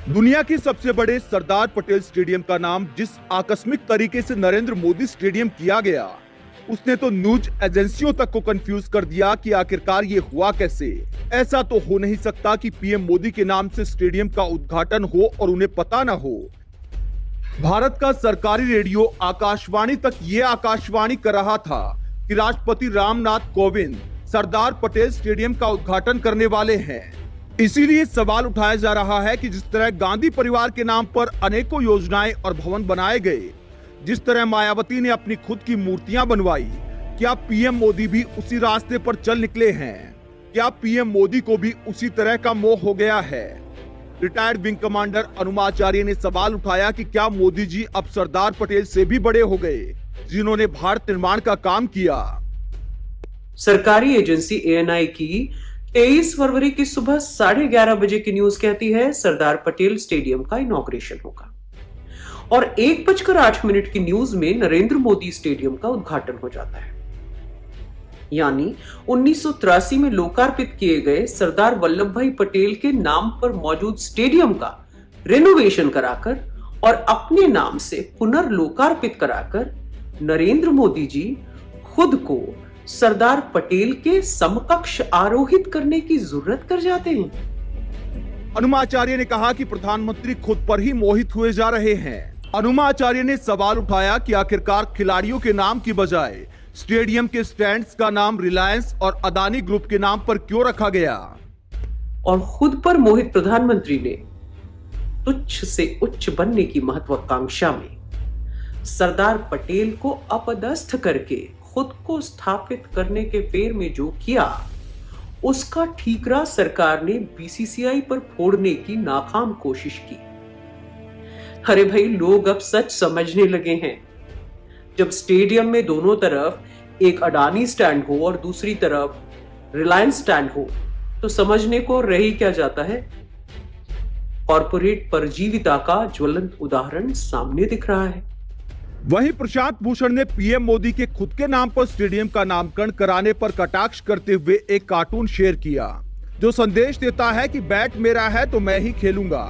दुनिया के सबसे बड़े सरदार पटेल स्टेडियम का नाम जिस आकस्मिक तरीके से नरेंद्र मोदी स्टेडियम किया गया, उसने तो न्यूज एजेंसियों तक को कंफ्यूज कर दिया कि आखिरकार ये हुआ कैसे। ऐसा तो हो नहीं सकता कि पीएम मोदी के नाम से स्टेडियम का उद्घाटन हो और उन्हें पता न हो। भारत का सरकारी रेडियो आकाशवाणी तक ये आकाशवाणी कर रहा था कि राष्ट्रपति रामनाथ कोविंद सरदार पटेल स्टेडियम का उद्घाटन करने वाले हैं। इसीलिए सवाल उठाया जा रहा है कि जिस तरह गांधी परिवार के नाम पर अनेकों योजनाएं और भवन बनाए गए, जिस तरह मायावती ने अपनी खुद की मूर्तियां बनवाई, क्या पीएम मोदी भी उसी रास्ते पर चल निकले हैं? क्या पीएम मोदी को भी उसी तरह का मोह हो गया है? रिटायर्ड विंग कमांडर अनुमाचार्य ने सवाल उठाया कि क्या मोदी जी अब सरदार पटेल से भी बड़े हो गए, जिन्होंने भारत निर्माण का काम किया। सरकारी एजेंसी एएनआई की 23 फरवरी की सुबह 11:30 बजे की न्यूज कहती है सरदार पटेल स्टेडियम का इनॉग्रेशन होगा और 1:08 की न्यूज में नरेंद्र मोदी स्टेडियम का उद्घाटन हो जाता है। यानी 1983 में लोकार्पित किए गए सरदार वल्लभ भाई पटेल के नाम पर मौजूद स्टेडियम का रेनोवेशन कराकर और अपने नाम से पुनर्लोकार्पित कराकर नरेंद्र मोदी जी खुद को सरदार पटेल के समकक्ष आरोहित करने की जरूरत कर जाते हैं। अनुमाचार्य ने कहा कि प्रधानमंत्री खुद पर ही मोहित हुए जा रहे हैं। अनुमाचार्य ने सवाल उठाया कि आखिरकार खिलाड़ियों के नाम की बजाय स्टेडियम के स्टैंड्स का नाम रिलायंस और अदानी ग्रुप के नाम पर क्यों रखा गया। और खुद पर मोहित प्रधानमंत्री ने तुच्छ से उच्च बनने की महत्वाकांक्षा में सरदार पटेल को अपदस्थ करके खुद को स्थापित करने के फेर में जो किया, उसका ठीकरा सरकार ने बीसीसीआई पर फोड़ने की नाकाम कोशिश की। अरे भाई, लोग अब सच समझने लगे हैं। जब स्टेडियम में दोनों तरफ एक अडानी स्टैंड हो और दूसरी तरफ रिलायंस स्टैंड हो, तो समझने को रह ही क्या जाता है। कॉर्पोरेट परजीविता का ज्वलंत उदाहरण सामने दिख रहा है। वहीं प्रशांत भूषण ने पीएम मोदी के खुद के नाम पर स्टेडियम का नामकरण कराने पर कटाक्ष करते हुए एक कार्टून शेयर किया, जो संदेश देता है कि बैट मेरा है तो मैं ही खेलूंगा।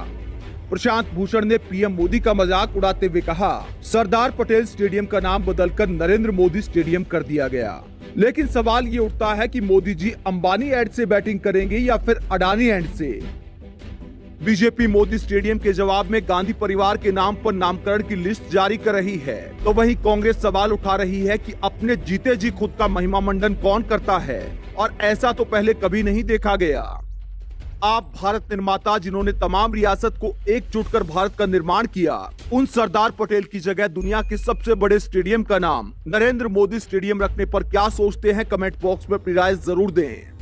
प्रशांत भूषण ने पीएम मोदी का मजाक उड़ाते हुए कहा, सरदार पटेल स्टेडियम का नाम बदलकर नरेंद्र मोदी स्टेडियम कर दिया गया। लेकिन सवाल ये उठता है कि मोदी जी अंबानी एंड से बैटिंग करेंगे या फिर अडानी एंड से। बीजेपी मोदी स्टेडियम के जवाब में गांधी परिवार के नाम पर नामकरण की लिस्ट जारी कर रही है, तो वहीं कांग्रेस सवाल उठा रही है कि अपने जीते जी खुद का महिमा मंडन कौन करता है, और ऐसा तो पहले कभी नहीं देखा गया। आप भारत निर्माता जिन्होंने तमाम रियासत को एकजुट कर भारत का निर्माण किया, उन सरदार पटेल की जगह दुनिया के सबसे बड़े स्टेडियम का नाम नरेंद्र मोदी स्टेडियम रखने पर क्या सोचते हैं? कमेंट बॉक्स में अपनी राय जरूर दें।